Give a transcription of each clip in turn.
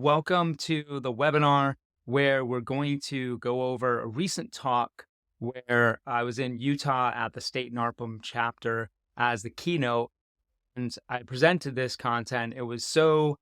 Welcome to the webinar where we're going to go over a recent talk where I was in Utah at the State NARPM chapter as the keynote, and I presented this content. It was so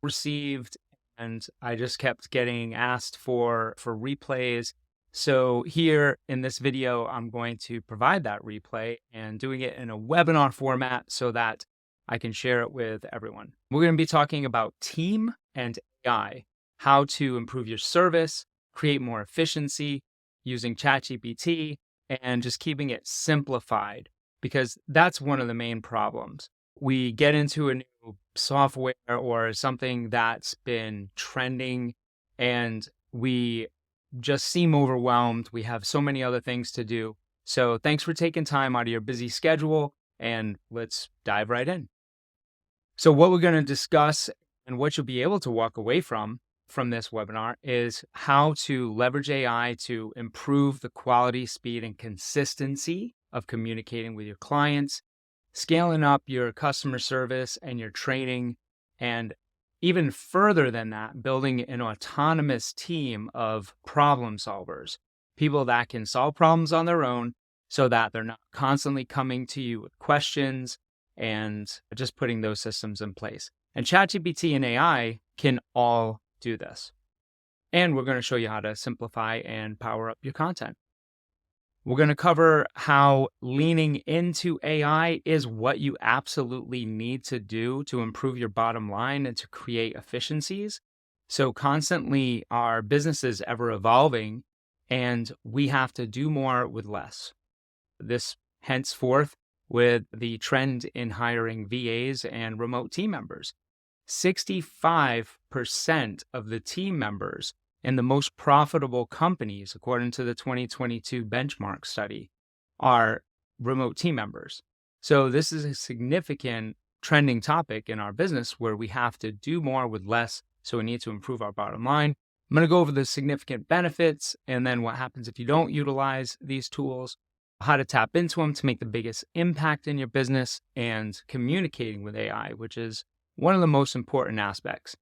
received, and I just kept getting asked for replays. So here in this video, I'm going to provide that replay and doing it in a webinar format so that I can share it with everyone. We're going to be talking about team and AI, how to improve your service, create more efficiency using ChatGPT, and just keeping it simplified, because that's one of the main problems. We get into a new software or something that's been trending, and we just seem overwhelmed. We have so many other things to do. So thanks for taking time out of your busy schedule, and let's dive right in. So what we're going to discuss and what you'll be able to walk away from this webinar is how to leverage AI to improve the quality, speed, and consistency of communicating with your clients, scaling up your customer service and your training, and even further than that, building an autonomous team of problem solvers, people that can solve problems on their own so that they're not constantly coming to you with questions, and just putting those systems in place. And ChatGPT and AI can all do this. And we're going to show you how to simplify and power up your content. We're going to cover how leaning into AI is what you absolutely need to do to improve your bottom line and to create efficiencies. So constantly our business is ever evolving, and we have to do more with less. This henceforth with the trend in hiring VAs and remote team members. 65% of the team members in the most profitable companies, according to the 2022 benchmark study, are remote team members. So this is a significant trending topic in our business where we have to do more with less. So we need to improve our bottom line. I'm going to go over the significant benefits and then what happens if you don't utilize these tools, how to tap into them to make the biggest impact in your business, and communicating with AI, which is one of the most important aspects.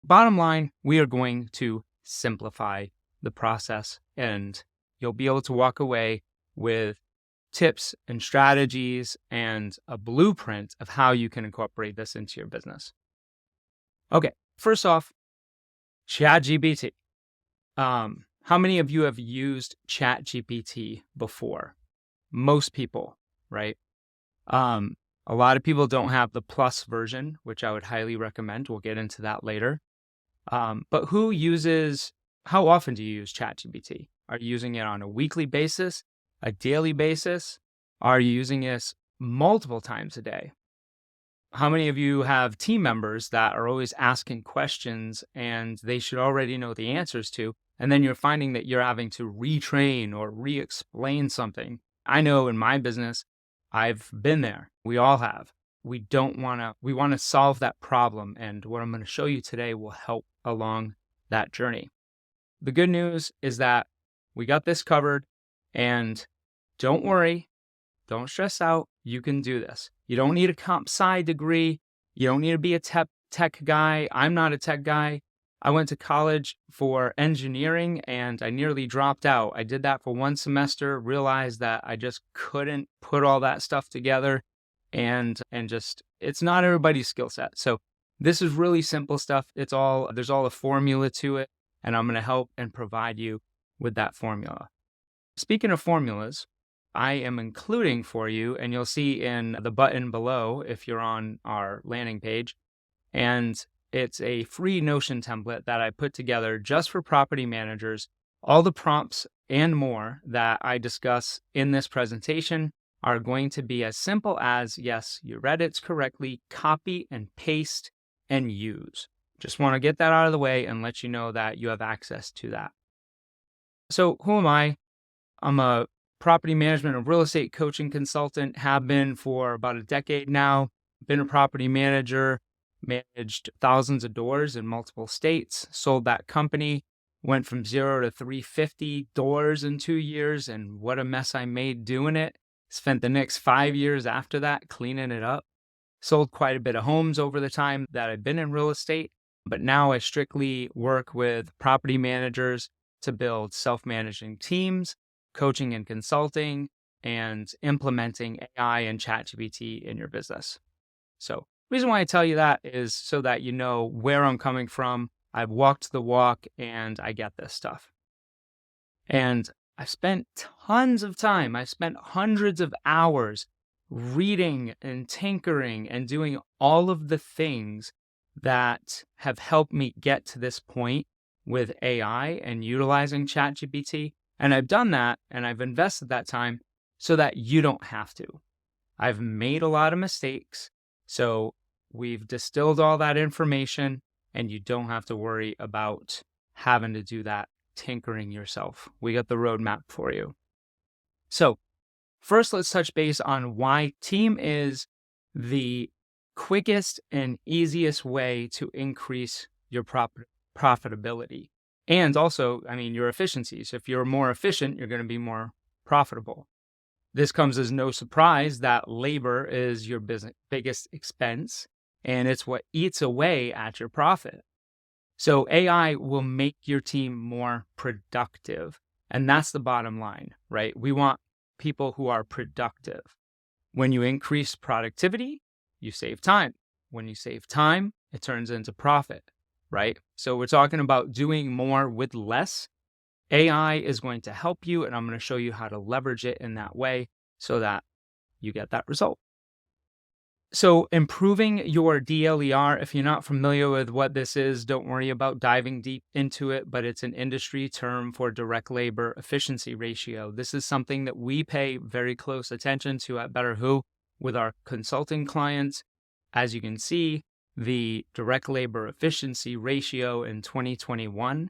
Bottom line, we are going to simplify the process, and you'll be able to walk away with tips and strategies and a blueprint of how you can incorporate this into your business. Okay, first off, ChatGPT. How many of you have used ChatGPT before? Most people, right? A lot of people don't have the plus version, which I would highly recommend. We'll get into that later. But how often do you use ChatGPT? Are you using it on a weekly basis, a daily basis? Are you using this multiple times a day? How many of you have team members that are always asking questions and they should already know the answers to, and then you're finding that you're having to retrain or re-explain something? I know in my business, I've been there. We all have. We want to solve that problem. And what I'm going to show you today will help along that journey. The good news is that we got this covered, and don't worry, don't stress out. You can do this. You don't need a comp sci degree. You don't need to be a tech guy. I'm not a tech guy. I went to college for engineering and I nearly dropped out. I did that for one semester, realized that I just couldn't put all that stuff together, and just, it's not everybody's skill set. So this is really simple stuff. There's all a formula to it, and I'm going to help and provide you with that formula. Speaking of formulas, I am including for you, and you'll see in the button below if you're on our landing page, and it's a free Notion template that I put together just for property managers. All the prompts and more that I discuss in this presentation are going to be as simple as, yes, you read it correctly, copy and paste and use. Just want to get that out of the way and let you know that you have access to that. So who am I? I'm a property management and real estate coaching consultant, have been for about a decade now, been a property manager, managed thousands of doors in multiple states, sold that company, went from 0 to 350 doors in 2 years, and what a mess I made doing it. Spent the next 5 years after that cleaning it up. Sold quite a bit of homes over the time that I've been in real estate. But now I strictly work with property managers to build self-managing teams, coaching and consulting, and implementing AI and ChatGPT in your business. So the reason why I tell you that is so that you know where I'm coming from. I've walked the walk and I get this stuff. And I've spent tons of time. I've spent hundreds of hours reading and tinkering and doing all of the things that have helped me get to this point with AI and utilizing ChatGPT. And I've done that and I've invested that time so that you don't have to. I've made a lot of mistakes. So we've distilled all that information and you don't have to worry about having to do that tinkering yourself. We got the roadmap for you. So first, let's touch base on why team is the quickest and easiest way to increase your profitability. And also, your efficiencies. If you're more efficient, you're going to be more profitable. This comes as no surprise that labor is your biggest expense, and it's what eats away at your profit. So AI will make your team more productive. And that's the bottom line, right? We want people who are productive. When you increase productivity, you save time. When you save time, it turns into profit, right? So we're talking about doing more with less. AI is going to help you, and I'm going to show you how to leverage it in that way so that you get that result. So improving your DLER, if you're not familiar with what this is, don't worry about diving deep into it, but it's an industry term for direct labor efficiency ratio. This is something that we pay very close attention to at BetterWho with our consulting clients. As you can see, the direct labor efficiency ratio in 2021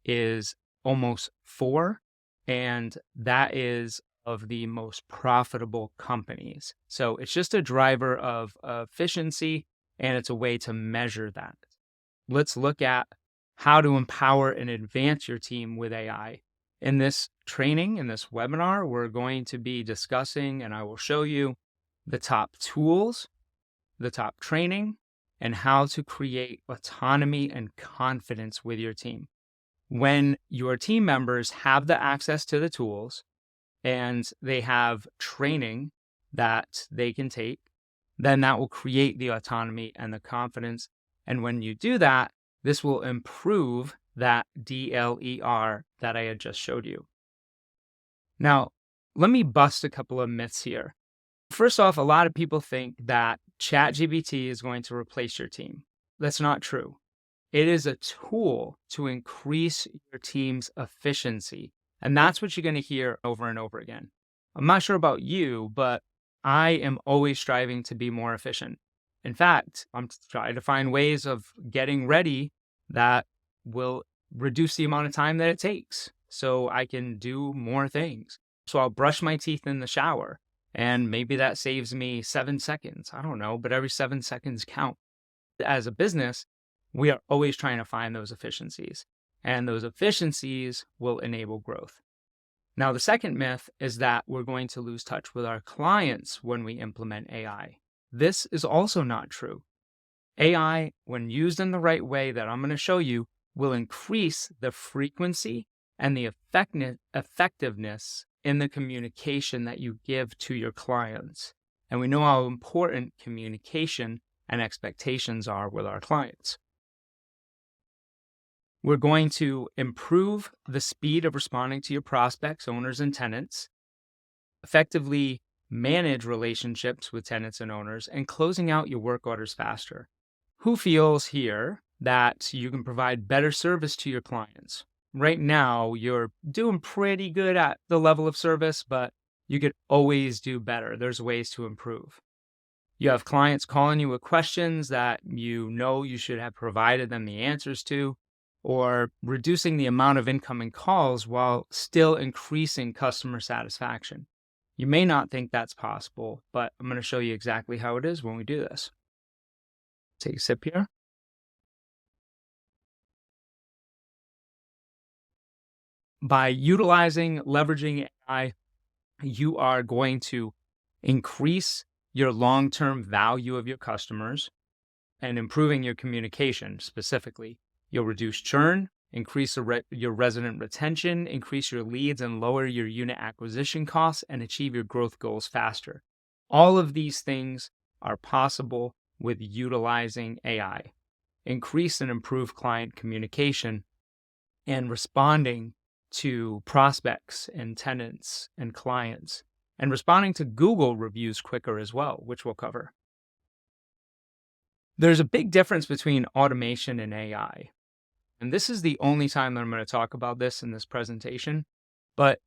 is almost 4, and that is of the most profitable companies. So it's just a driver of efficiency, and it's a way to measure that. Let's look at how to empower and advance your team with AI. In this training, in this webinar, we're going to be discussing, and I will show you the top tools, the top training, and how to create autonomy and confidence with your team. When your team members have the access to the tools and they have training that they can take, then that will create the autonomy and the confidence. And when you do that, this will improve that DLER that I had just showed you. Now, let me bust a couple of myths here. First off, a lot of people think that ChatGPT is going to replace your team. That's not true. It is a tool to increase your team's efficiency. And that's what you're going to hear over and over again. I'm not sure about you, but I am always striving to be more efficient. In fact, I'm trying to find ways of getting ready that will reduce the amount of time that it takes so I can do more things. So I'll brush my teeth in the shower, and maybe that saves me 7 seconds. I don't know, but every 7 seconds count. As a business, we are always trying to find those efficiencies, and those efficiencies will enable growth. Now, the second myth is that we're going to lose touch with our clients when we implement AI. This is also not true. AI, when used in the right way that I'm going to show you, will increase the frequency and the effectiveness in the communication that you give to your clients. And we know how important communication and expectations are with our clients. We're going to improve the speed of responding to your prospects, owners, and tenants, effectively manage relationships with tenants and owners, and closing out your work orders faster. Who feels here that you can provide better service to your clients? Right now, you're doing pretty good at the level of service, but you could always do better. There's ways to improve. You have clients calling you with questions that you know you should have provided them the answers to, or reducing the amount of incoming calls while still increasing customer satisfaction. You may not think that's possible, but I'm going to show you exactly how it is when we do this. Take a sip here. By leveraging AI, you are going to increase your long-term value of your customers. and improving your communication specifically. You'll reduce churn, increase your resident retention, increase your leads, and lower your unit acquisition costs, and achieve your growth goals faster. All of these things are possible with utilizing AI. Increase and improve client communication and responding to prospects and tenants and clients, and responding to Google reviews quicker as well, which we'll cover. There's a big difference between automation and AI. And this is the only time that I'm going to talk about this in this presentation, but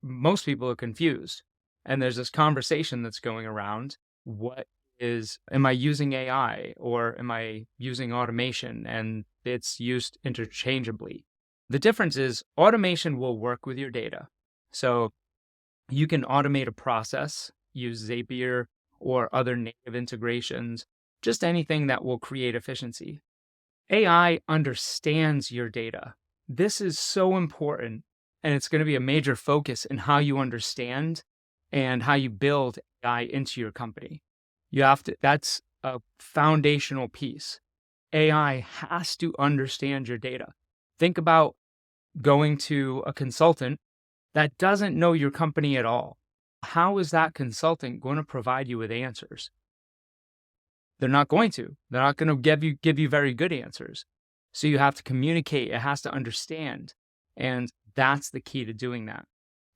most people are confused. And there's this conversation that's going around. Am I using AI or am I using automation? And it's used interchangeably. The difference is automation will work with your data. So you can automate a process, use Zapier or other native integrations, just anything that will create efficiency. AI understands your data. This is so important, and it's going to be a major focus in how you understand and how you build AI into your company. That's a foundational piece. AI has to understand your data. Think about going to a consultant that doesn't know your company at all. How is that consultant going to provide you with answers? They're not going to. They're not going to give you very good answers. So you have to communicate. It has to understand. And that's the key to doing that.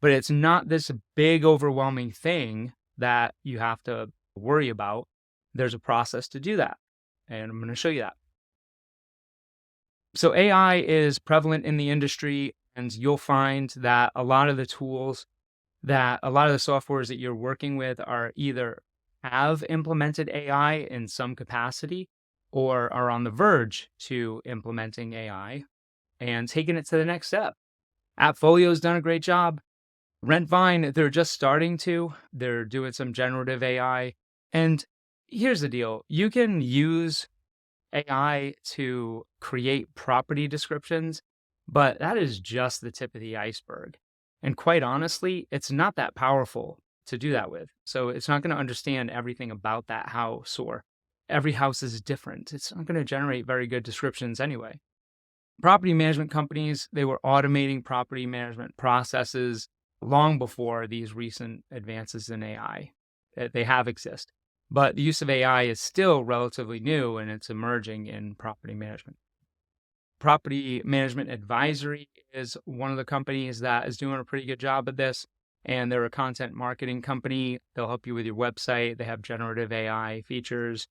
But it's not this big, overwhelming thing that you have to worry about. There's a process to do that. And I'm going to show you that. So AI is prevalent in the industry, and you'll find that a lot of the softwares that you're working with are either have implemented AI in some capacity or are on the verge to implementing AI and taking it to the next step. AppFolio's done a great job. Rentvine, they're just starting to. They're doing some generative AI. And here's the deal. You can use AI to create property descriptions, but that is just the tip of the iceberg. And quite honestly, it's not that powerful to do that with. So it's not going to understand everything about that house, or every house is different. It's not going to generate very good descriptions anyway. Property management companies, they were automating property management processes long before these recent advances in AI. They have exist. But the use of AI is still relatively new, and it's emerging in property management. Property Management Advisory is one of the companies that is doing a pretty good job at this, and they're a content marketing company. They'll help you with your website. They have generative AI features.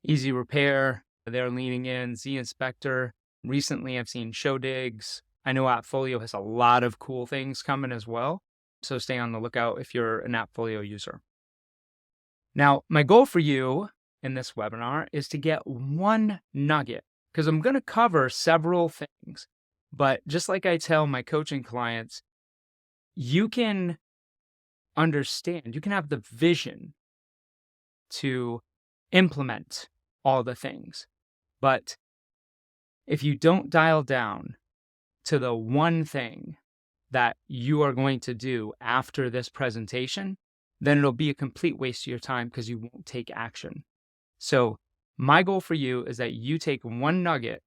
Easy Repair, they're leaning in. Z Inspector. Recently, I've seen Showdigs. I know AppFolio has a lot of cool things coming as well, so stay on the lookout if you're an AppFolio user. Now, my goal for you in this webinar is to get one nugget, because I'm going to cover several things. But just like I tell my coaching clients, you can understand, you can have the vision to implement all the things. But if you don't dial down to the one thing that you are going to do after this presentation, then it'll be a complete waste of your time because you won't take action. So my goal for you is that you take one nugget,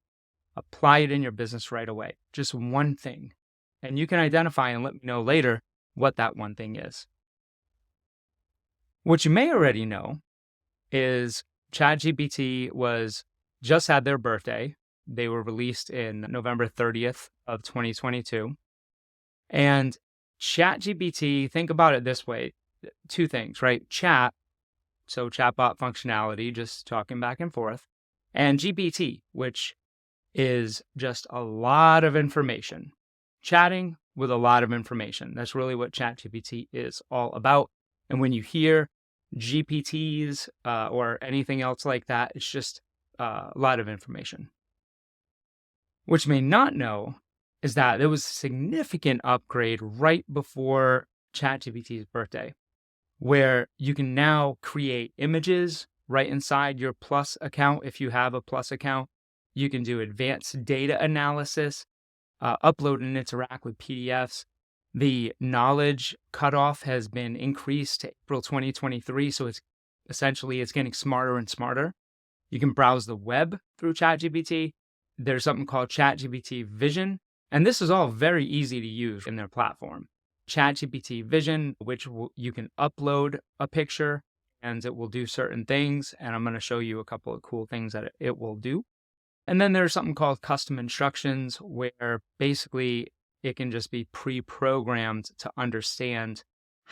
apply it in your business right away, just one thing. And you can identify and let me know later what that one thing is. What you may already know is ChatGPT just had their birthday. They were released in November 30th of 2022. And ChatGPT, think about it this way. Two things, right? Chat, so chatbot functionality, just talking back and forth, and GPT, which is just a lot of information. Chatting with a lot of information. That's really what ChatGPT is all about. And when you hear GPTs or anything else like that, it's just a lot of information. What you may not know is that there was a significant upgrade right before ChatGPT's birthday, where you can now create images right inside your Plus account if you have a Plus account. You can do advanced data analysis, upload and interact with PDFs. The knowledge cutoff has been increased to April 2023, so it's getting smarter and smarter. You can browse the web through ChatGPT. There's something called ChatGPT Vision, and this is all very easy to use in their platform. ChatGPT Vision, which you can upload a picture and it will do certain things. And I'm going to show you a couple of cool things that it will do. And then there's something called custom instructions, where basically it can just be pre-programmed to understand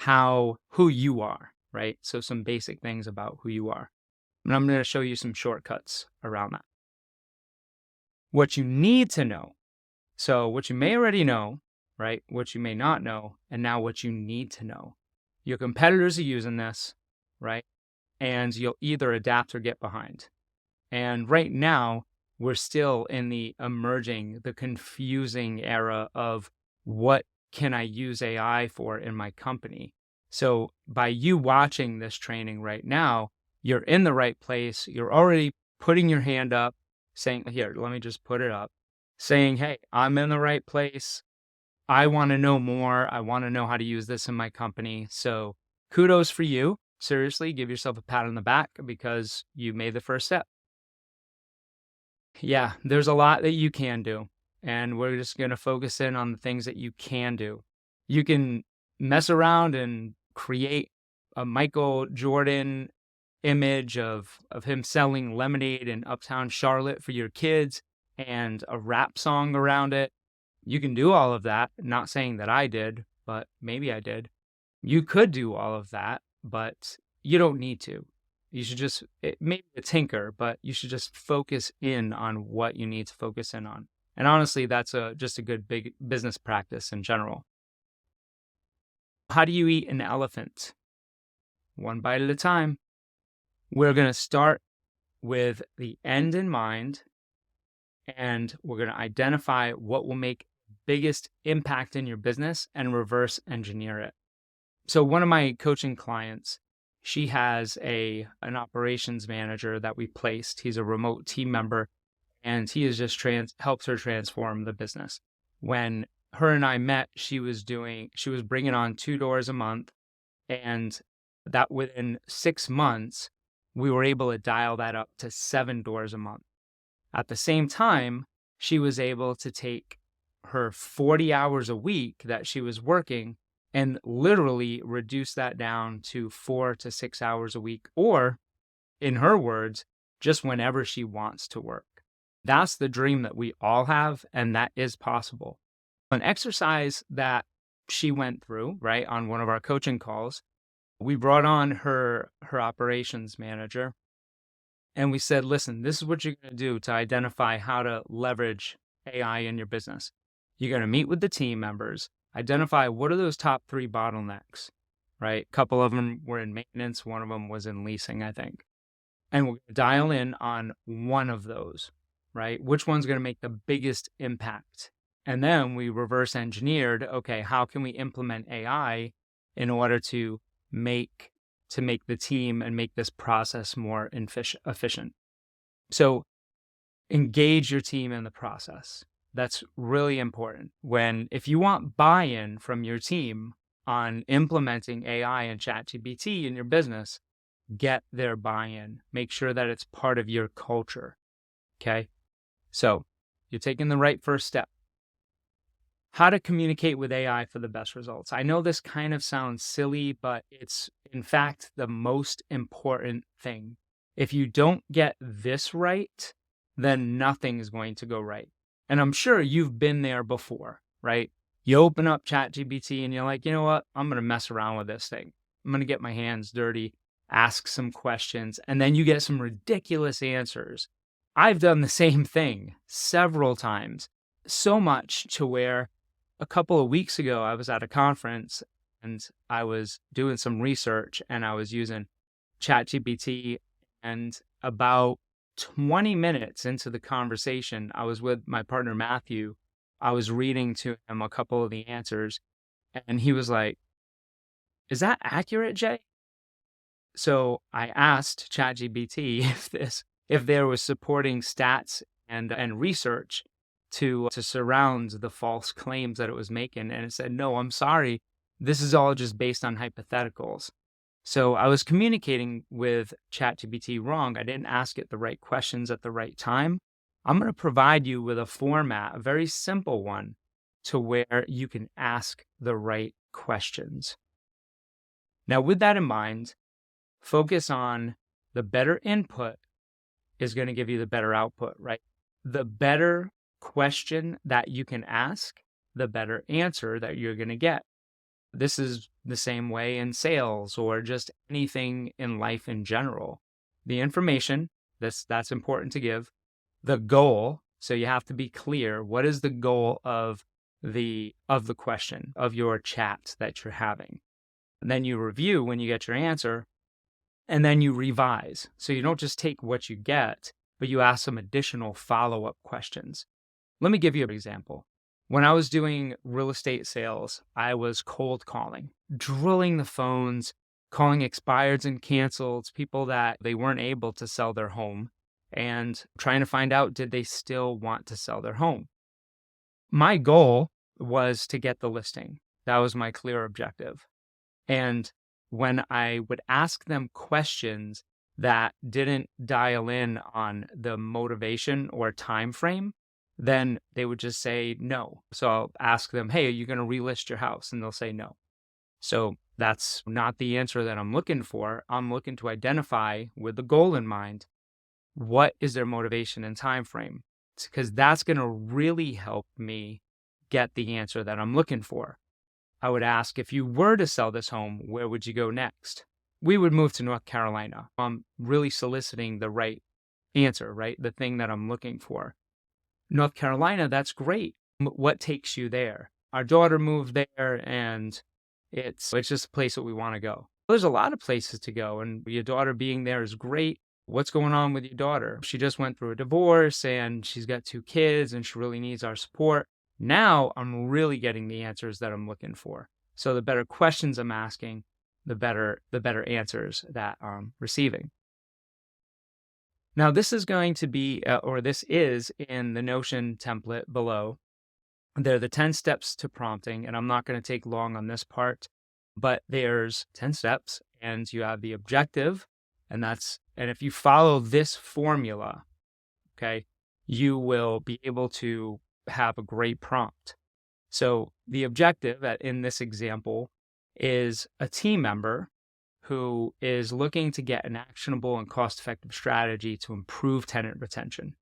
who you are, right? So some basic things about who you are. And I'm going to show you some shortcuts around that. What you need to know. So what you may already know, right? What you may not know, and now what you need to know. Your competitors are using this, right? And you'll either adapt or get behind. And right now, we're still in the confusing era of what can I use AI for in my company. So by you watching this training right now, you're in the right place. You're already putting your hand up, saying, here, let me just put it up, saying, hey, I'm in the right place. I want to know more. I want to know how to use this in my company. So kudos for you. Seriously, give yourself a pat on the back because you made the first step. Yeah, there's a lot that you can do, and we're just going to focus in on the things that you can do. You can mess around and create a Michael Jordan image of him selling lemonade in Uptown Charlotte for your kids and a rap song around it. You can do all of that. Not saying that I did, but maybe I did. You could do all of that, but you don't need to. You should just, maybe a tinker, but you should just focus in on what you need to focus in on. And honestly, that's just a good big business practice in general. How do you eat an elephant? One bite at a time. We're going to start with the end in mind, and we're going to identify what will make biggest impact in your business and reverse engineer it. So one of my coaching clients, she has an operations manager that we placed. He's a remote team member, and he has just helps her transform the business. When her and I met, she was bringing on 2 doors a month, and that within 6 months, we were able to dial that up to 7 doors a month. At the same time, she was able to take her 40 hours a week that she was working and literally reduce that down to 4 to 6 hours a week, or in her words, just whenever she wants to work. That's the dream that we all have, and that is possible. An exercise that she went through, right, on one of our coaching calls, we brought on her operations manager, and we said, listen, this is what you're going to do to identify how to leverage AI in your business. You're going to meet with the team members, identify what are those top 3 bottlenecks, right? A couple of them were in maintenance. One of them was in leasing, I think. And we're going to dial in on one of those, right? Which one's going to make the biggest impact? And then we reverse engineered, okay, how can we implement AI in order to make the team and make this process more efficient? So engage your team in the process. That's really important. If you want buy-in from your team on implementing AI and ChatGPT in your business, get their buy-in. Make sure that it's part of your culture. Okay? So you're taking the right first step. How to communicate with AI for the best results. I know this kind of sounds silly, but it's in fact the most important thing. If you don't get this right, then nothing is going to go right. And I'm sure you've been there before, right? You open up ChatGPT and you're like, you know what? I'm going to mess around with this thing. I'm going to get my hands dirty, ask some questions, and then you get some ridiculous answers. I've done the same thing several times, so much to where a couple of weeks ago, I was at a conference and I was doing some research and I was using ChatGPT, and about 20 minutes into the conversation, I was with my partner, Matthew. I was reading to him a couple of the answers, and he was like, is that accurate, Jay? So I asked ChatGPT if there was supporting stats and research to surround the false claims that it was making. And it said, no, I'm sorry. This is all just based on hypotheticals. So I was communicating with ChatGPT wrong. I didn't ask it the right questions at the right time. I'm going to provide you with a format, a very simple one, to where you can ask the right questions. Now, with that in mind, focus on the better input is going to give you the better output, right? The better question that you can ask, the better answer that you're going to get. This is the same way in sales or just anything in life in general. The information, that's important to give. The goal, so you have to be clear, what is the goal of the question, of your chat that you're having? And then you review when you get your answer, and then you revise. So you don't just take what you get, but you ask some additional follow-up questions. Let me give you an example. When I was doing real estate sales, I was cold calling, drilling the phones, calling expireds and canceleds, people that they weren't able to sell their home, and trying to find out, did they still want to sell their home? My goal was to get the listing. That was my clear objective. And when I would ask them questions that didn't dial in on the motivation or time frame, then they would just say no. So I'll ask them, hey, are you going to relist your house? And they'll say no. So that's not the answer that I'm looking for. I'm looking to identify, with the goal in mind, what is their motivation and time frame? Because that's going to really help me get the answer that I'm looking for. I would ask, if you were to sell this home, where would you go next? We would move to North Carolina. I'm really soliciting the right answer, right? The thing that I'm looking for. North Carolina, that's great. What takes you there? Our daughter moved there, and it's just a place that we want to go. There's a lot of places to go, and your daughter being there is great. What's going on with your daughter? She just went through a divorce, and she's got 2 kids, and she really needs our support. Now I'm really getting the answers that I'm looking for. So the better questions I'm asking, the better answers that I'm receiving. Now, this is going to be, or this is in the Notion template below. They're the 10 steps to prompting, and I'm not going to take long on this part, but there's 10 steps, and you have the objective, and if you follow this formula, okay, you will be able to have a great prompt. So the objective in this example is a team member who is looking to get an actionable and cost-effective strategy to improve tenant retention.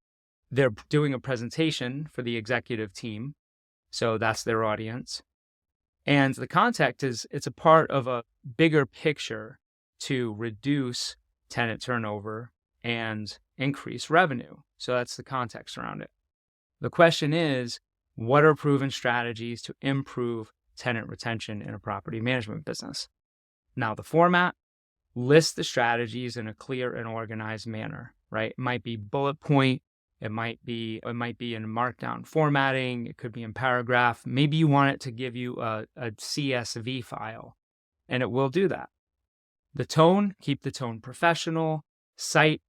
They're doing a presentation for the executive team, so that's their audience. And the context is, it's a part of a bigger picture to reduce tenant turnover and increase revenue. So that's the context around it. The question is, what are proven strategies to improve tenant retention in a property management business? Now, the format, list the strategies in a clear and organized manner, right? It might be bullet point. It might be in markdown formatting. It could be in paragraph. Maybe you want it to give you a CSV file, and it will do that. The tone, keep the tone professional. Cite,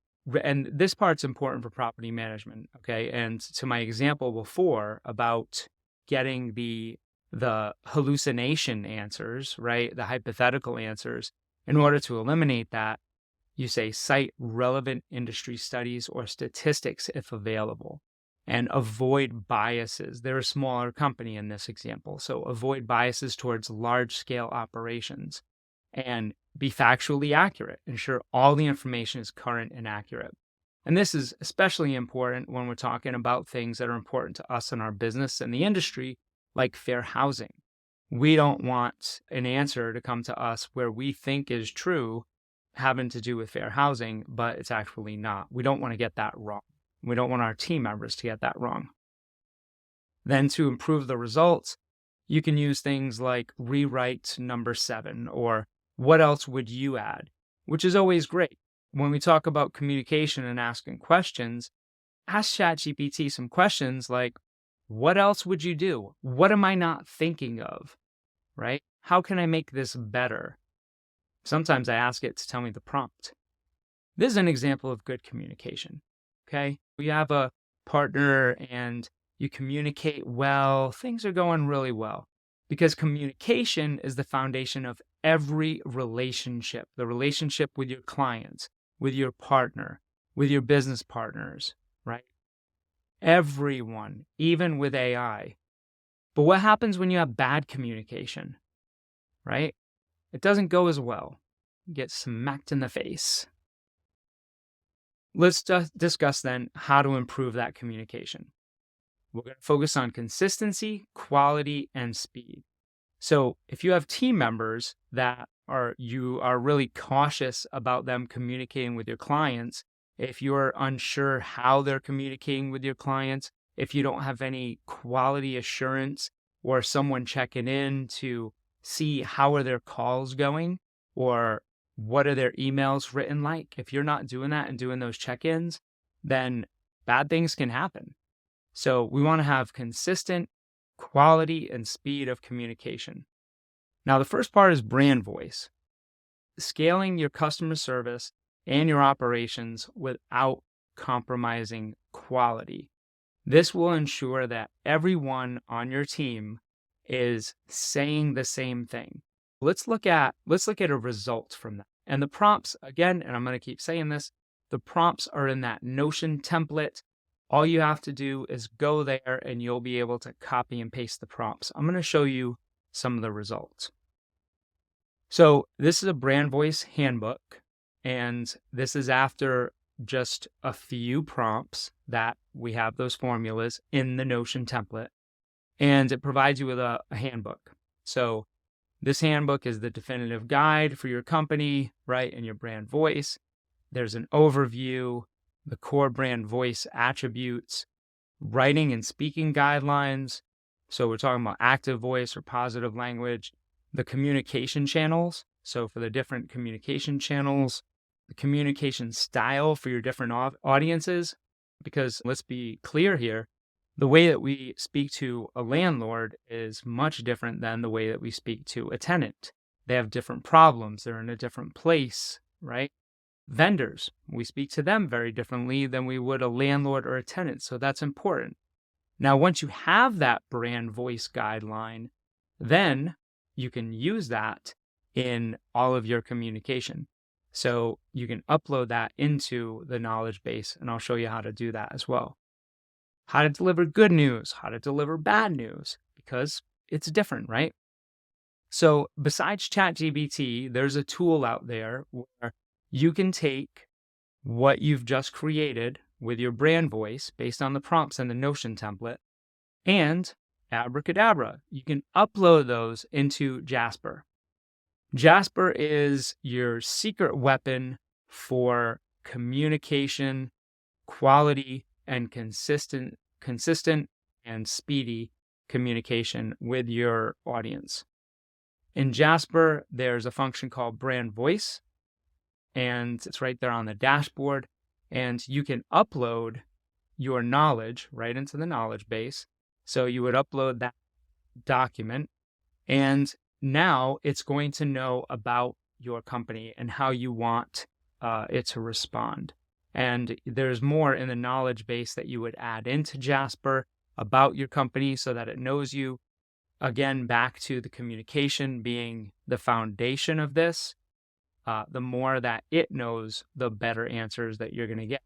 and this part's important for property management, okay? And to my example before about getting the hallucination answers, right? The hypothetical answers. In order to eliminate that, you say cite relevant industry studies or statistics if available, and avoid biases. They're a smaller company in this example, so avoid biases towards large-scale operations and be factually accurate. Ensure all the information is current and accurate. And this is especially important when we're talking about things that are important to us in our business and the industry, like fair housing. We don't want an answer to come to us where we think is true having to do with fair housing, but it's actually not. We don't want to get that wrong. We don't want our team members to get that wrong. Then to improve the results, you can use things like rewrite number 7 or what else would you add, which is always great. When we talk about communication and asking questions, ask ChatGPT some questions like, what else would you do? What am I not thinking of, right? How can I make this better? Sometimes I ask it to tell me the prompt. This is an example of good communication, okay? We have a partner and you communicate well, things are going really well, because communication is the foundation of every relationship, the relationship with your clients, with your partner, with your business partners, right? Everyone, even with AI. But what happens when you have bad communication, right? It doesn't go as well. You get smacked in the face. Let's discuss then how to improve that communication. We're going to focus on consistency, quality, and speed. So if you have team members that you are really cautious about them communicating with your clients, if you're unsure how they're communicating with your clients, if you don't have any quality assurance or someone checking in to see how are their calls going or what are their emails written like, if you're not doing that and doing those check-ins, then bad things can happen. So we want to have consistent quality and speed of communication. Now, the first part is brand voice. Scaling your customer service and your operations without compromising quality. This will ensure that everyone on your team is saying the same thing. Let's look at a result from that. And the prompts, again, and I'm going to keep saying this, the prompts are in that Notion template. All you have to do is go there and you'll be able to copy and paste the prompts. I'm going to show you some of the results. So this is a brand voice handbook, and this is after just a few prompts that we have those formulas in the Notion template, and it provides you with a handbook. So this handbook is the definitive guide for your company, right, and your brand voice. There's an overview, the core brand voice attributes, writing and speaking guidelines. So we're talking about active voice or positive language, the communication channels. So for the different communication channels, the communication style for your different audiences, because let's be clear here, the way that we speak to a landlord is much different than the way that we speak to a tenant. They have different problems. They're in a different place, right? Vendors, we speak to them very differently than we would a landlord or a tenant. So that's important. Now, once you have that brand voice guideline, then you can use that in all of your communication. So you can upload that into the knowledge base, and I'll show you how to do that as well. How to deliver good news, how to deliver bad news, because it's different, right? So besides ChatGPT, there's a tool out there where you can take what you've just created with your brand voice based on the prompts in the Notion template, and abracadabra, you can upload those into Jasper. Jasper is your secret weapon for communication, quality, and consistent and speedy communication with your audience. In Jasper, there's a function called brand voice, and it's right there on the dashboard. And you can upload your knowledge right into the knowledge base. So you would upload that document, and now it's going to know about your company and how you want it to respond. And there's more in the knowledge base that you would add into Jasper about your company so that it knows you. Again, back to the communication being the foundation of this. The more that it knows, the better answers that you're going to get.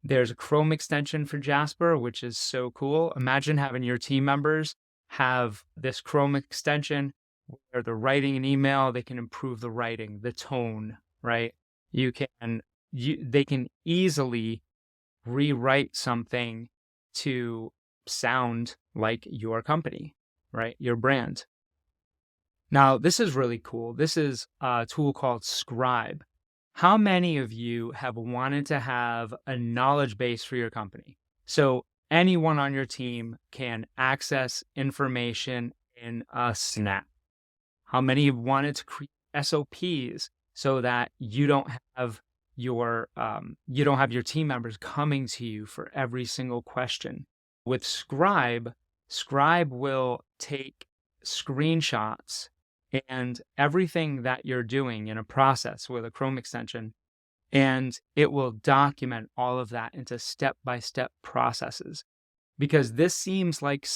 There's a Chrome extension for Jasper, which is so cool. Imagine having your team members have this Chrome extension where they're writing an email, they can improve the writing, the tone, right? They can easily rewrite something to sound like your company, right? Your brand. Now, this is really cool. This is a tool called Scribe. How many of you have wanted to have a knowledge base for your company? So anyone on your team can access information in a snap. How many have wanted to create SOPs so that you don't have your team members coming to you for every single question? With Scribe will take screenshots and everything that you're doing in a process with a Chrome extension, and it will document all of that into step-by-step processes. Because this seems like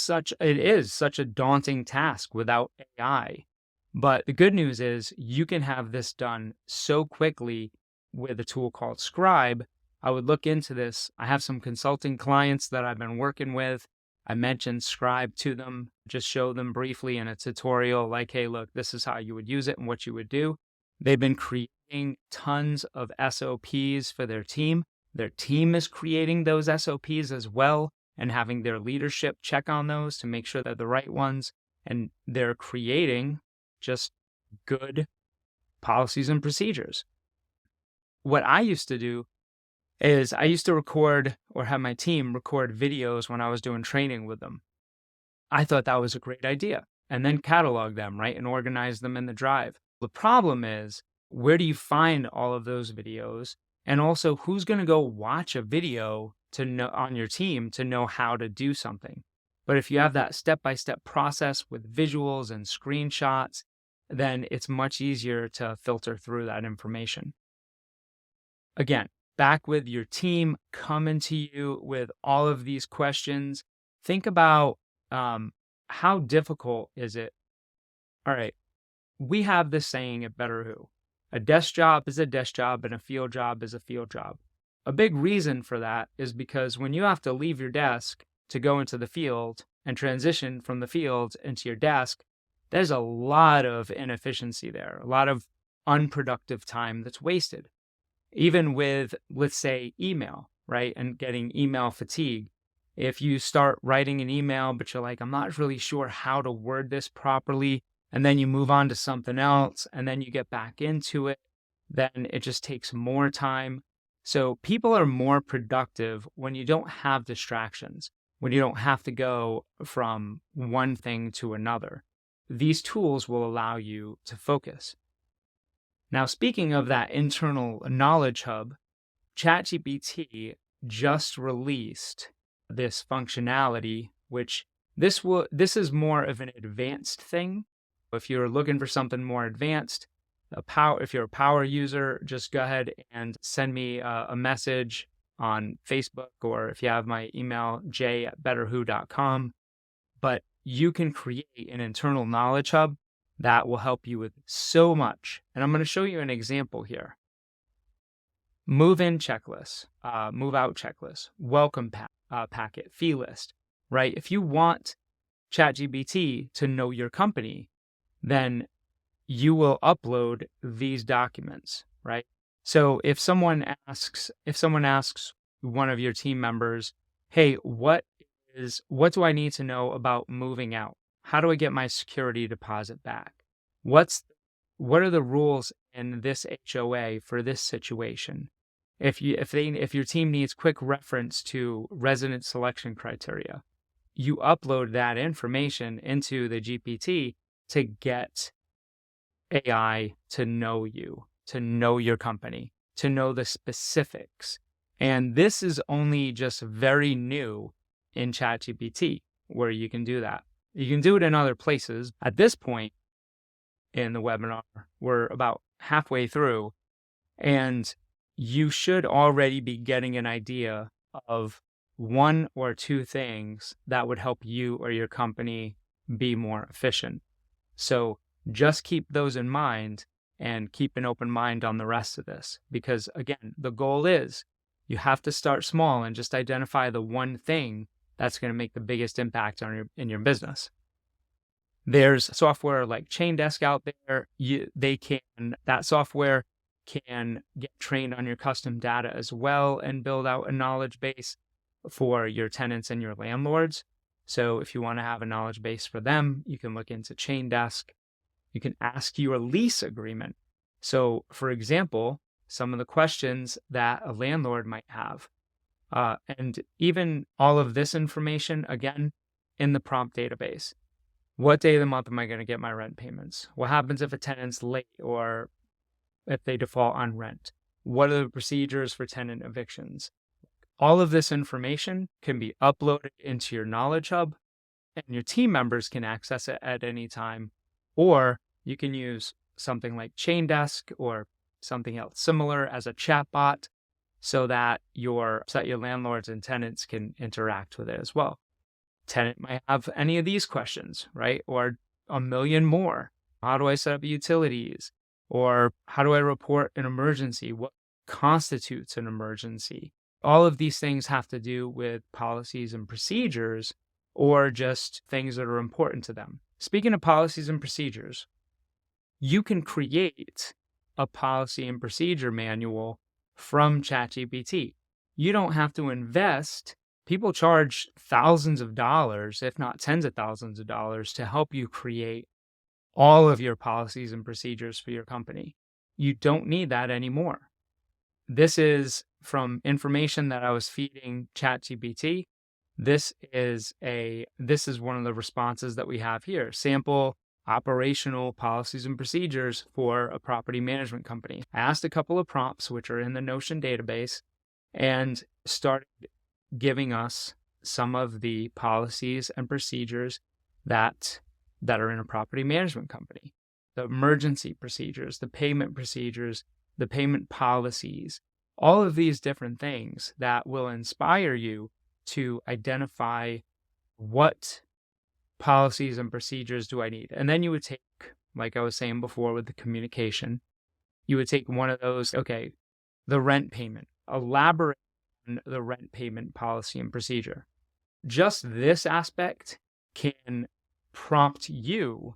it is such a daunting task without AI. But the good news is you can have this done so quickly with a tool called Scribe. I would look into this. I have some consulting clients that I've been working with. I mentioned Scribe to them, just show them briefly in a tutorial like, hey, look, this is how you would use it and what you would do. They've been creating tons of SOPs for their team. Their team is creating those SOPs as well and having their leadership check on those to make sure they're the right ones. And they're creating just good policies and procedures. What I used to do is I used to record or have my team record videos when I was doing training with them. I thought that was a great idea, and then catalog them, right, and organize them in the drive. The problem is, where do you find all of those videos? And also, who's going to go watch a video to know on your team to know how to do something? But if you have that step-by-step process with visuals and screenshots, then it's much easier to filter through that information. Again, back with your team coming to you with all of these questions. Think about how difficult is it? All right, we have this saying at BetterWho, a desk job is a desk job and a field job is a field job. A big reason for that is because when you have to leave your desk to go into the field and transition from the field into your desk, there's a lot of inefficiency there, a lot of unproductive time that's wasted. Even with, let's say, email, right? And getting email fatigue. If you start writing an email, but you're like, I'm not really sure how to word this properly, and then you move on to something else, and then you get back into it, then it just takes more time. So people are more productive when you don't have distractions, when you don't have to go from one thing to another. These tools will allow you to focus. Now, speaking of that internal knowledge hub, ChatGPT just released this functionality, which this is more of an advanced thing. If you're looking for something more advanced, if you're a power user, just go ahead and send me a message on Facebook, or if you have my email, j@betterwho.com. But you can create an internal knowledge hub that will help you with so much. And I'm going to show you an example here. Move-in checklist, move-out checklist, welcome packet, fee list, right? If you want ChatGPT to know your company, then you will upload these documents, right? So if someone asks one of your team members, hey, what do I need to know about moving out? How do I get my security deposit back? What are the rules in this HOA for this situation? If your team needs quick reference to resident selection criteria, you upload that information into the GPT to get AI to know you, to know your company, to know the specifics. And this is only just very new in ChatGPT, where you can do that. You can do it in other places. At this point in the webinar, we're about halfway through, and you should already be getting an idea of one or two things that would help you or your company be more efficient. So just keep those in mind and keep an open mind on the rest of this, because again, the goal is you have to start small and just identify the one thing that's going to make the biggest impact in your business. There's software like Chaindesk out there. That software can get trained on your custom data as well and build out a knowledge base for your tenants and your landlords. So if you want to have a knowledge base for them, you can look into Chaindesk. You can ask your lease agreement. So for example, some of the questions that a landlord might have, and even all of this information, again, in the prompt database. What day of the month am I going to get my rent payments? What happens if a tenant's late or if they default on rent? What are the procedures for tenant evictions? All of this information can be uploaded into your Knowledge Hub, and your team members can access it at any time. Or you can use something like Chaindesk or something else similar as a chatbot, so that your landlords and tenants can interact with it as well. Tenant might have any of these questions, right? Or a million more. How do I set up utilities? Or how do I report an emergency? What constitutes an emergency? All of these things have to do with policies and procedures, or just things that are important to them. Speaking of policies and procedures, you can create a policy and procedure manual from ChatGPT. You don't have to invest. People charge thousands of dollars, if not tens of thousands of dollars, to help you create all of your policies and procedures for your company. You don't need that anymore. This is from information that I was feeding ChatGPT. This is one of the responses that we have here. Sample operational policies and procedures for a property management company. I asked a couple of prompts, which are in the Notion database, and started giving us some of the policies and procedures that are in a property management company. The emergency procedures, the payment procedures, the payment policies, all of these different things that will inspire you to identify what policies and procedures do I need. And then you would take, like I was saying before with the communication, you would take one of those, okay, the rent payment, elaborate on the rent payment policy and procedure. Just this aspect can prompt you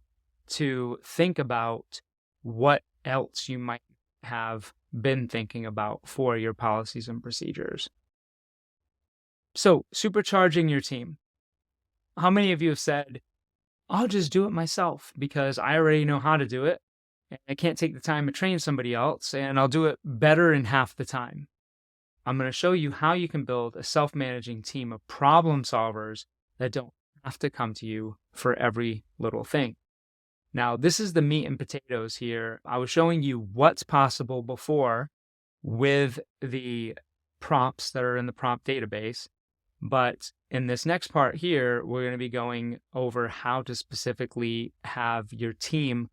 to think about what else you might have been thinking about for your policies and procedures. So, supercharging your team. How many of you have said, I'll just do it myself because I already know how to do it and I can't take the time to train somebody else and I'll do it better in half the time? I'm going to show you how you can build a self-managing team of problem solvers that don't have to come to you for every little thing. Now, this is the meat and potatoes here. I was showing you what's possible before with the prompts that are in the prompt database. But in this next part here, we're going to be going over how to specifically have your team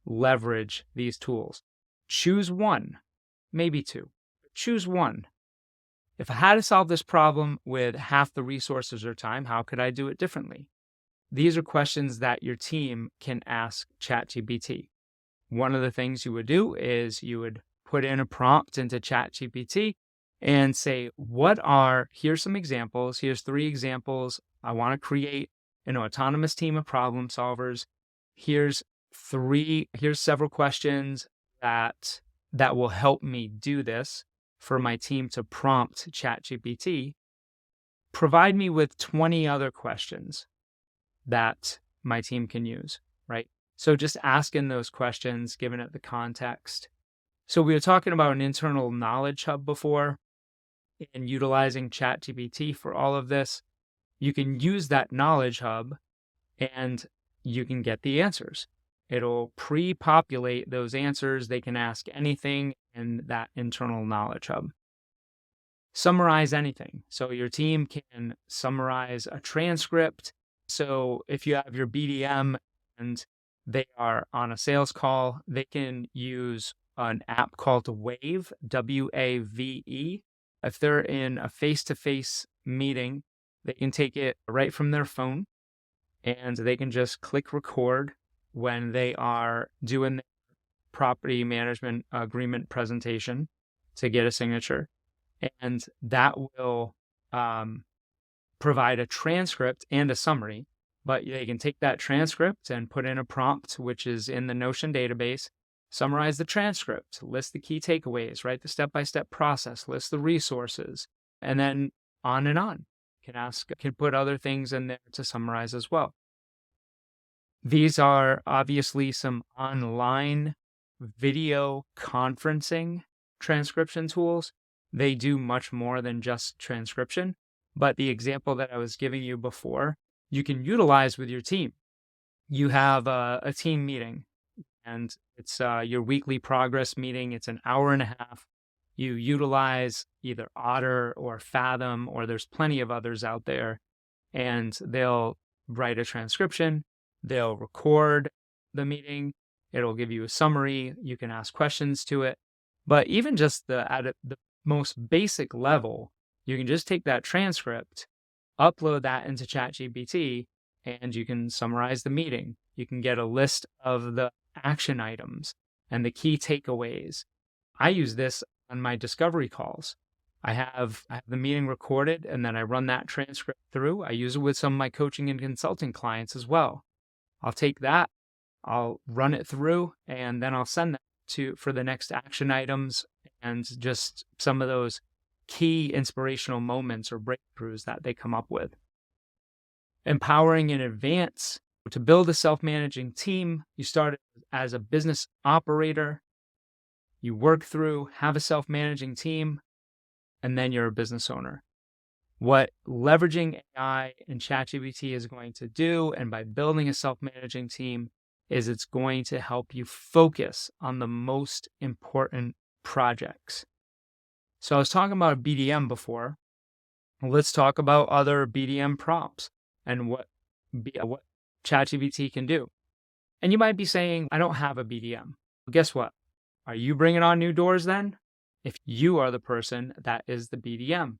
leverage these tools. Choose one, maybe two. Choose one. If I had to solve this problem with half the resources or time, how could I do it differently? These are questions that your team can ask ChatGPT. One of the things you would do is you would put in a prompt into ChatGPT and say, here's some examples. Here's 3 examples. I want to create an autonomous team of problem solvers. Here's several questions that will help me do this for my team to prompt ChatGPT. Provide me with 20 other questions that my team can use, right? So just asking those questions, giving it the context. So we were talking about an internal knowledge hub before and utilizing ChatGPT for all of this. You can use that knowledge hub and you can get the answers. It'll pre-populate those answers. They can ask anything in that internal knowledge hub. Summarize anything. So your team can summarize a transcript. So if you have your BDM and they are on a sales call, they can use an app called Wave, W-A-V-E. If they're in a face-to-face meeting, they can take it right from their phone and they can just click record when they are doing the property management agreement presentation to get a signature. And that will provide a transcript and a summary, but they can take that transcript and put in a prompt, which is in the Notion database, summarize the transcript, list the key takeaways, write the step-by-step process, list the resources, and then on and on. Can put other things in there to summarize as well. These are obviously some online video conferencing transcription tools. They do much more than just transcription, but the example that I was giving you before, you can utilize with your team. You have a team meeting, and it's your weekly progress meeting. It's an hour and a half. You utilize either Otter or Fathom, or there's plenty of others out there, and they'll write a transcription. They'll record the meeting. It'll give you a summary. You can ask questions to it. But even just at the most basic level, you can just take that transcript, upload that into ChatGPT, and you can summarize the meeting. You can get a list of the action items and the key takeaways. I use this on my discovery calls. I have the meeting recorded, and then I run that transcript through. I use it with some of my coaching and consulting clients as well. I'll take that, I'll run it through, and then I'll send that for the next action items and just some of those key inspirational moments or breakthroughs that they come up with. Empowering in advance. To build a self-managing team, you start as a business operator, you work through, have a self-managing team, and then you're a business owner. What leveraging AI and ChatGPT is going to do, and by building a self-managing team, is it's going to help you focus on the most important projects. So I was talking about BDM before. Let's talk about other BDM prompts and what ChatGPT can do. And you might be saying, I don't have a BDM. Well, guess what? Are you bringing on new doors then? If you are the person that is the BDM.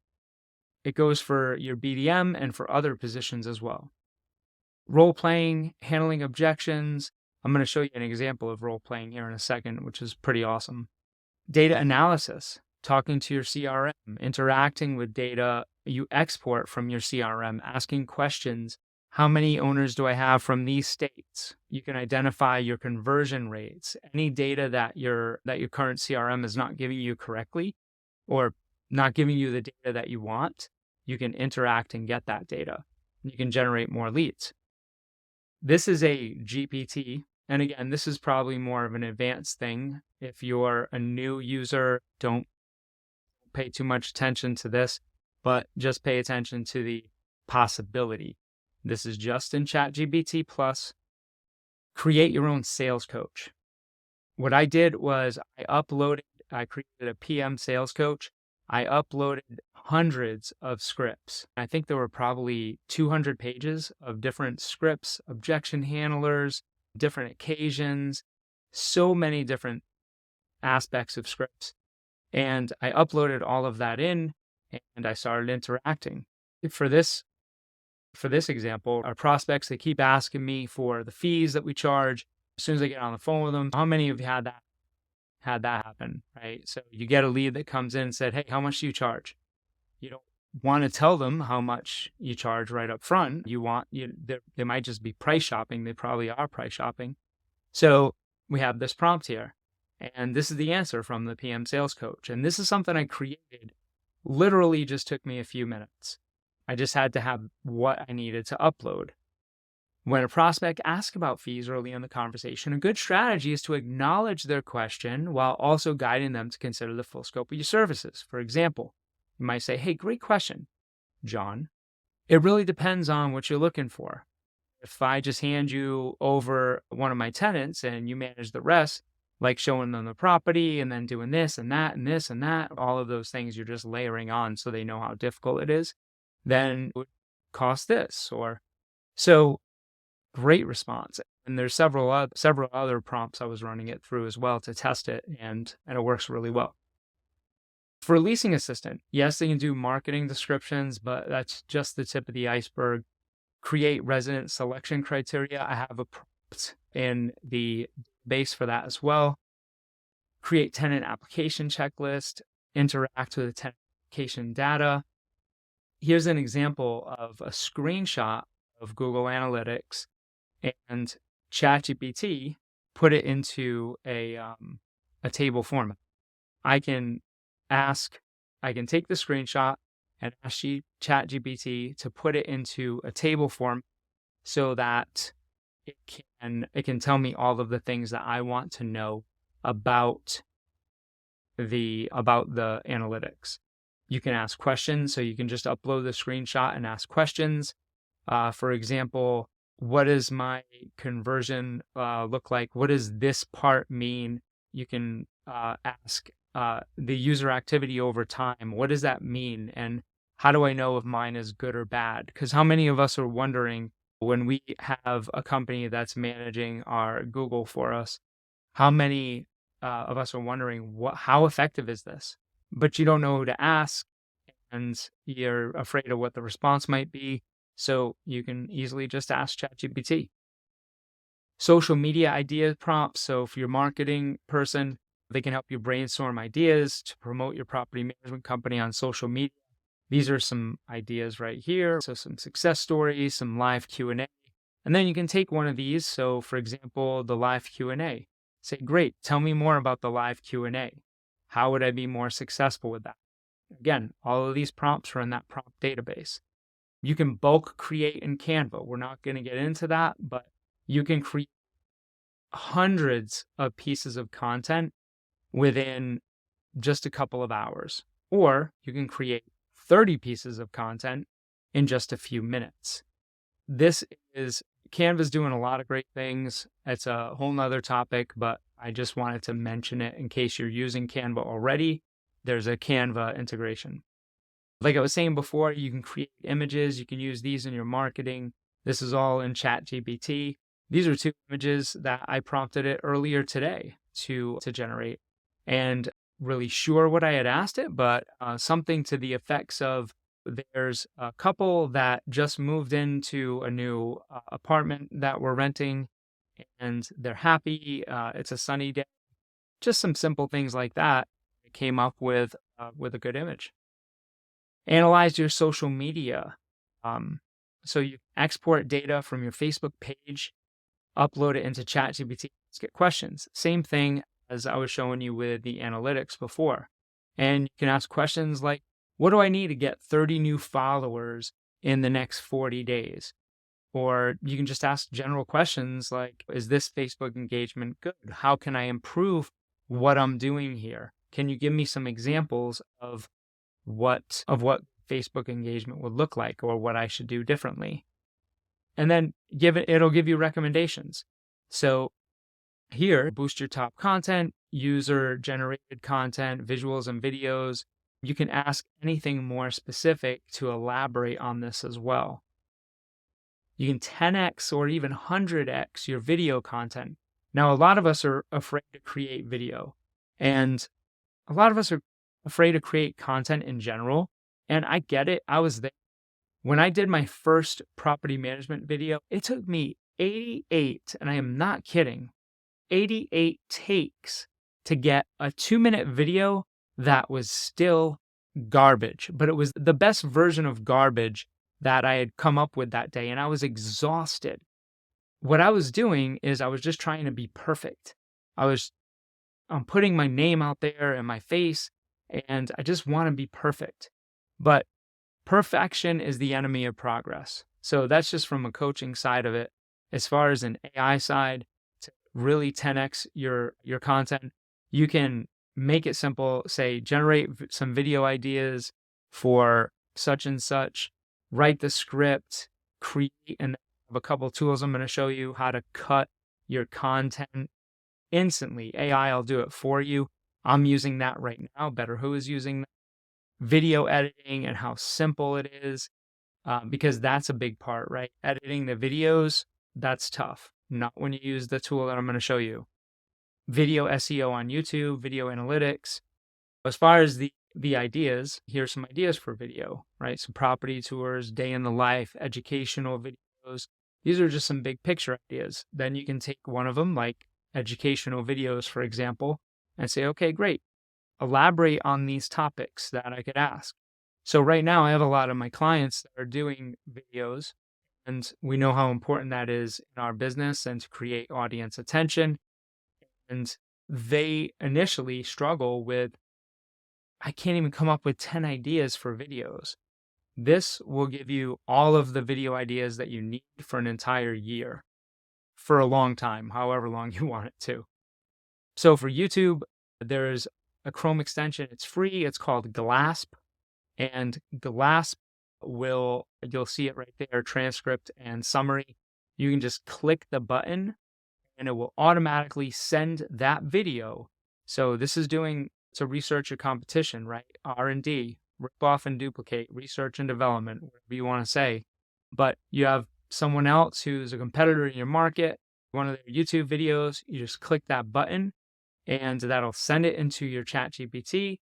It goes for your BDM and for other positions as well. Role playing, handling objections. I'm going to show you an example of role playing here in a second, which is pretty awesome. Data analysis, talking to your CRM, interacting with data you export from your CRM, asking questions. How many owners do I have from these states? You can identify your conversion rates, any data that your current CRM is not giving you correctly or not giving you the data that you want. You can interact and get that data. You can generate more leads. This is a GPT. And again, this is probably more of an advanced thing. If you're a new user, don't pay too much attention to this, but just pay attention to the possibility. This is just in ChatGPT Plus. Create your own sales coach. What I did was I created a PM sales coach. I uploaded hundreds of scripts. I think there were probably 200 pages of different scripts, objection handlers, different occasions, so many different aspects of scripts. And I uploaded all of that in, and I started interacting. For this example, our prospects, they keep asking me for the fees that we charge. As soon as I get on the phone with them, how many of you had that happen, right? So you get a lead that comes in and said, hey, how much do you charge? You don't want to tell them how much you charge right up front. They might just be price shopping. They probably are price shopping. So we have this prompt here, and this is the answer from the PM sales coach. And this is something I created. Literally just took me a few minutes. I just had to have what I needed to upload. When a prospect asks about fees early in the conversation, a good strategy is to acknowledge their question while also guiding them to consider the full scope of your services. For example, you might say, hey, great question, John. It really depends on what you're looking for. If I just hand you over one of my tenants and you manage the rest, like showing them the property and then doing this and that and this and that, all of those things you're just layering on so they know how difficult it is, then it would cost this. So great response. And there's several other prompts I was running it through as well to test it, and it works really well. For a leasing assistant, yes, they can do marketing descriptions, but that's just the tip of the iceberg. Create resident selection criteria. I have a prompt in the base for that as well. Create tenant application checklist. Interact with the tenant application data. Here's an example of a screenshot of Google Analytics, and ChatGPT put it into a table format. I can take the screenshot and ask ChatGPT to put it into a table form so that it can tell me all of the things that I want to know about the analytics. You can ask questions, so you can just upload the screenshot and ask questions. For example, what does my conversion look like? What does this part mean? You can ask the user activity over time. What does that mean? And how do I know if mine is good or bad? Because how many of us are wondering when we have a company that's managing our Google for us, how many of us are wondering how effective is this? But you don't know who to ask, and you're afraid of what the response might be. So you can easily just ask ChatGPT. Social media idea prompts. So if you're a marketing person, they can help you brainstorm ideas to promote your property management company on social media. These are some ideas right here. So some success stories, some live Q&A. And then you can take one of these. So for example, the live Q&A. Say, great, tell me more about the live Q&A. How would I be more successful with that? Again, all of these prompts are in that prompt database. You can bulk create in Canva. We're not going to get into that, but you can create hundreds of pieces of content within just a couple of hours. Or you can create 30 pieces of content in just a few minutes. Canva's doing a lot of great things. It's a whole nother topic, but I just wanted to mention it in case you're using Canva already. There's a Canva integration. Like I was saying before, you can create images. You can use these in your marketing. This is all in ChatGPT. These are 2 images that I prompted it earlier today to generate. And really sure what I had asked it, but something to the effects of, there's a couple that just moved into a new apartment that we're renting, and they're happy. It's a sunny day. Just some simple things like that. It came up with a good image. Analyze your social media. So you export data from your Facebook page, upload it into ChatGPT, let's get questions. Same thing as I was showing you with the analytics before. And you can ask questions like, what do I need to get 30 new followers in the next 40 days? Or you can just ask general questions like, is this Facebook engagement good? How can I improve what I'm doing here? Can you give me some examples of what Facebook engagement would look like, or what I should do differently? And then it'll give you recommendations. So here, boost your top content, user-generated content, visuals and videos. You can ask anything more specific to elaborate on this as well. You can 10x or even 100x your video content. Now, a lot of us are afraid to create video, and a lot of us are afraid to create content in general. And I get it. I was there. When I did my first property management video, it took me 88, and I am not kidding, 88 takes to get a 2-minute video that was still garbage, but it was the best version of garbage that I had come up with that day, and I was exhausted. What I was doing is I was just trying to be perfect. I'm putting my name out there and my face, and I just want to be perfect. But perfection is the enemy of progress. So that's just from a coaching side of it. As far as an AI side, to really 10x your content, you can make it simple. Say, generate some video ideas for such and such, write the script, create, and have a couple tools I'm going to show you how to cut your content instantly. AI will do it for you. I'm using that right now. BetterWho is using that. Video editing and how simple it is, because that's a big part, right? Editing the videos, that's tough. Not when you use the tool that I'm going to show you. Video SEO on YouTube, video analytics. As far as the ideas, here's some ideas for video, right? So property tours, day in the life, educational videos. These are just some big picture ideas. Then you can take one of them, like educational videos, for example, and say, okay, great. Elaborate on these topics that I could ask. So right now I have a lot of my clients that are doing videos, and we know how important that is in our business and to create audience attention. And they initially struggle with, I can't even come up with 10 ideas for videos. This will give you all of the video ideas that you need for an entire year, for a long time, however long you want it to. So for YouTube, there's a Chrome extension. It's free. It's called Glasp. And Glasp you'll see it right there, transcript and summary. You can just click the button and it will automatically send that video. So this is to research your competition, right? R&D, rip off and duplicate, research and development, whatever you want to say. But you have someone else who's a competitor in your market, one of their YouTube videos, you just click that button, and that'll send it into your ChatGPT,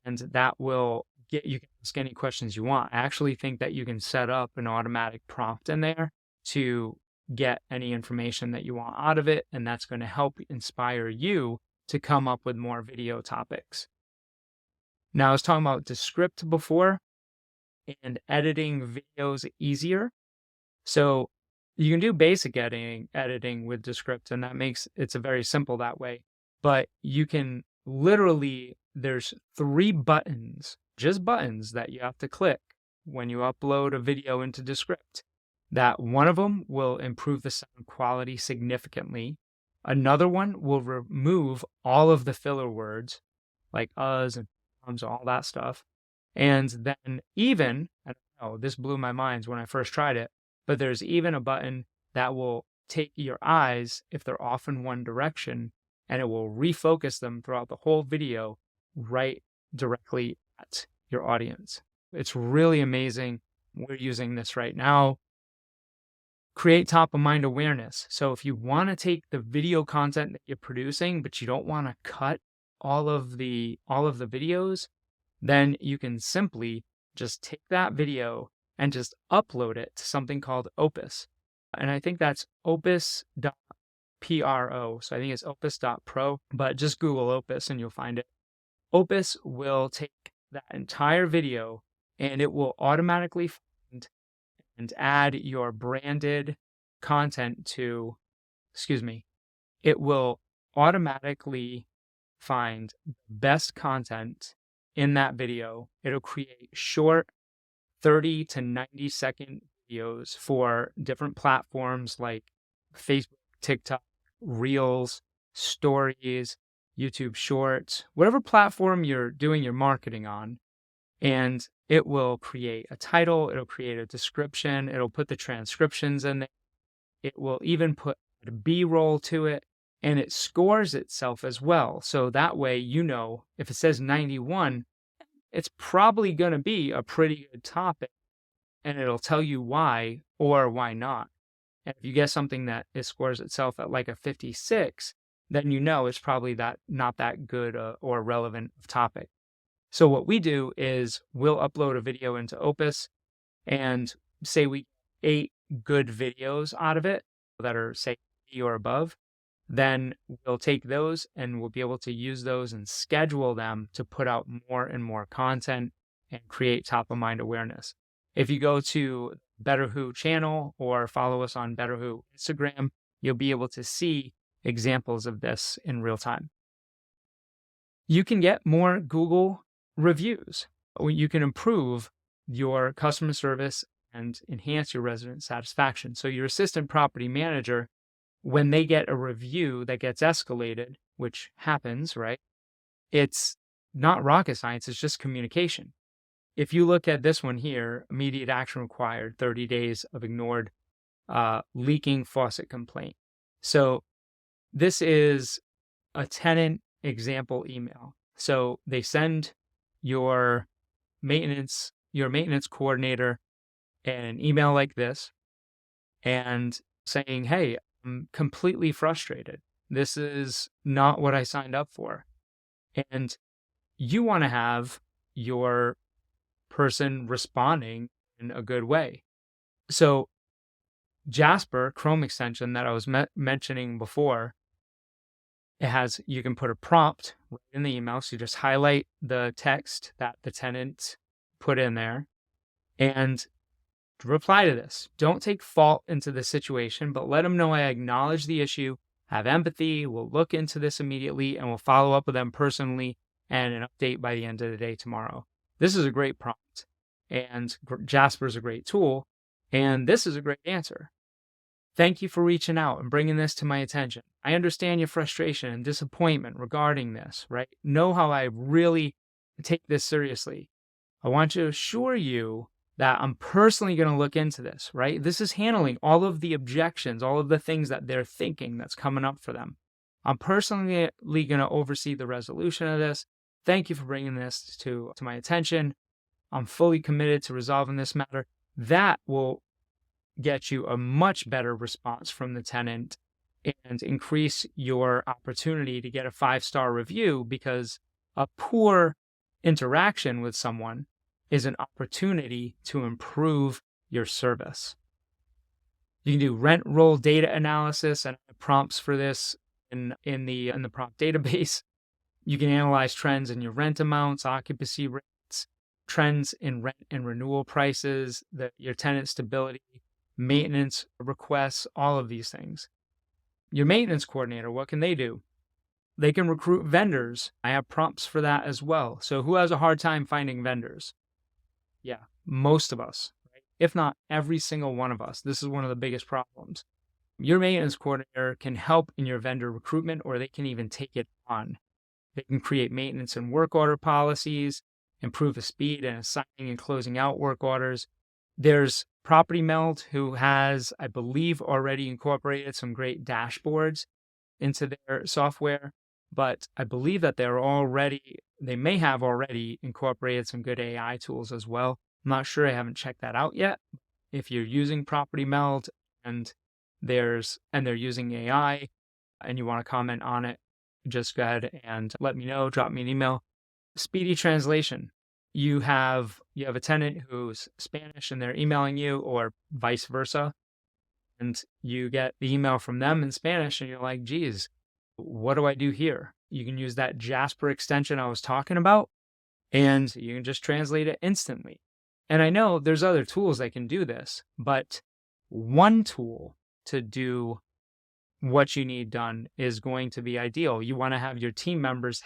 and that will you can ask any questions you want. I actually think that you can set up an automatic prompt in there to get any information that you want out of it, and that's going to help inspire you to come up with more video topics. Now, I was talking about Descript before and editing videos easier. So you can do basic editing with Descript, and it's a very simple that way. But you can literally, there's 3 buttons, just buttons that you have to click when you upload a video into Descript. That one of them will improve the sound quality significantly. Another one will remove all of the filler words like uhs and ums, all that stuff. And then even, I don't know, this blew my mind when I first tried it, but there's even a button that will take your eyes, if they're off in one direction, and it will refocus them throughout the whole video right directly at your audience. It's really amazing. We're using this right now. Create top of mind awareness. So if you want to take the video content that you're producing, but you don't want to cut all of the videos, then you can simply just take that video and just upload it to something called Opus. And I think that's opus.pro. So I think it's opus.pro, but just Google Opus and you'll find it. Opus will take that entire video and it will automatically find and add your branded content to, it will automatically find the best content in that video. It'll create short 30 to 90 second videos for different platforms like Facebook, TikTok, Reels, Stories, YouTube Shorts, whatever platform you're doing your marketing on. And it will create a title, it'll create a description, it'll put the transcriptions in there. It will even put a B-roll to it, and it scores itself as well. So that way, you know, if it says 91, it's probably going to be a pretty good topic, and it'll tell you why or why not. And if you get something that it scores itself at like a 56, then you know it's probably not that good or relevant of topic. So what we do is we'll upload a video into Opus, and say we get 8 good videos out of it that are, say, 80 or above, then we'll take those and we'll be able to use those and schedule them to put out more and more content and create top of mind awareness. If you go to BetterWho channel or follow us on BetterWho Instagram, you'll be able to see examples of this in real time. You can get more Google reviews. You can improve your customer service and enhance your resident satisfaction. So your assistant property manager, when they get a review that gets escalated, which happens, right? It's not rocket science, it's just communication. If you look at this one here, immediate action required, 30 days of ignored leaking faucet complaint. So this is a tenant example email. So they send your maintenance coordinator an email like this and saying, hey, I'm completely frustrated. This is not what I signed up for. And you want to have your person responding in a good way. So Jasper Chrome extension that I was mentioning before, you can put a prompt right in the email. So you just highlight the text that the tenant put in there and reply to this. Don't take fault into the situation, but let them know I acknowledge the issue, have empathy, we'll look into this immediately, and we'll follow up with them personally and an update by the end of the day tomorrow. This is a great prompt, and Jasper's a great tool, and this is a great answer. Thank you for reaching out and bringing this to my attention. I understand your frustration and disappointment regarding this, right? Know how I really take this seriously. I want to assure you that I'm personally going to look into this, right? This is handling all of the objections, all of the things that they're thinking that's coming up for them. I'm personally going to oversee the resolution of this. Thank you for bringing this to my attention. I'm fully committed to resolving this matter. That will get you a much better response from the tenant and increase your opportunity to get a 5-star review, because a poor interaction with someone is an opportunity to improve your service. You can do rent roll data analysis and prompts for this in the prompt database. You can analyze trends in your rent amounts, occupancy rates, trends in rent and renewal prices, your tenant stability, maintenance requests, all of these things. Your maintenance coordinator, what can they do? They can recruit vendors. I have prompts for that as well. So who has a hard time finding vendors? Yeah, most of us, right? If not every single one of us. This is one of the biggest problems. Your maintenance coordinator can help in your vendor recruitment, or they can even take it on. They can create maintenance and work order policies, improve the speed and assigning and closing out work orders. There's Property Meld, who has, I believe, already incorporated some great dashboards into their software, but I believe that they may have already incorporated some good AI tools as well. I'm not sure. I haven't checked that out yet. If you're using Property Meld and they're using AI and you want to comment on it, just go ahead and let me know. Drop me an email. Speedy translation. You have a tenant who's Spanish and they're emailing you, or vice versa, and you get the email from them in Spanish and you're like, geez, what do I do here? You can use that Jasper extension I was talking about, and you can just translate it instantly. And I know there's other tools that can do this, but one tool to do what you need done is going to be ideal. You want to have your team members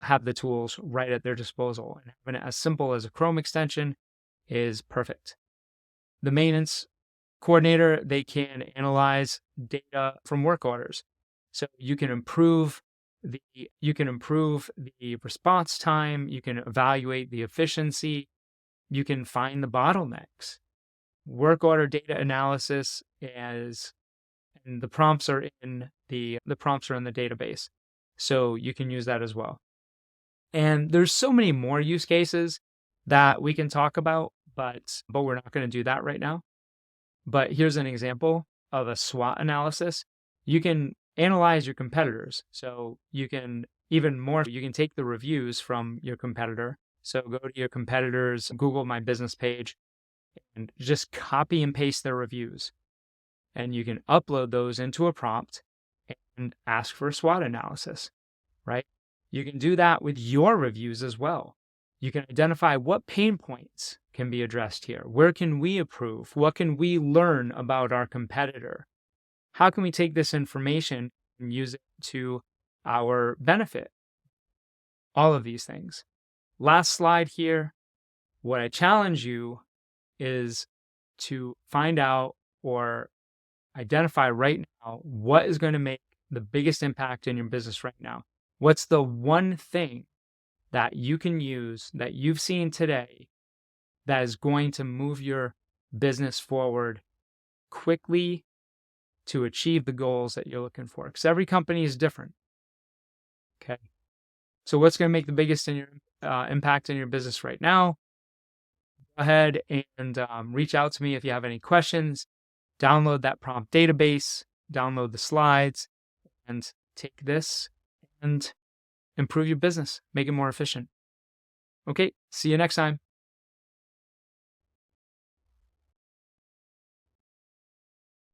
have the tools right at their disposal, and having it as simple as a Chrome extension is perfect. The maintenance coordinator, they can analyze data from work orders. So you can improve the response time, you can evaluate the efficiency, you can find the bottlenecks. Work order data analysis and the prompts are in the database. So you can use that as well. And there's so many more use cases that we can talk about, but we're not going to do that right now. But here's an example of a SWOT analysis. You can analyze your competitors. So you can take the reviews from your competitor. So go to your competitor's Google My Business page and just copy and paste their reviews. And you can upload those into a prompt and ask for a SWOT analysis, right? You can do that with your reviews as well. You can identify what pain points can be addressed here. Where can we improve? What can we learn about our competitor? How can we take this information and use it to our benefit? All of these things. Last slide here. What I challenge you is to find out or identify right now what is going to make the biggest impact in your business right now. What's the one thing that you can use that you've seen today that is going to move your business forward quickly to achieve the goals that you're looking for? Because every company is different. Okay. So what's going to make the biggest impact in your business right now? Go ahead and reach out to me if you have any questions. Download that prompt database, download the slides, and take this and improve your business, make it more efficient. Okay, see you next time.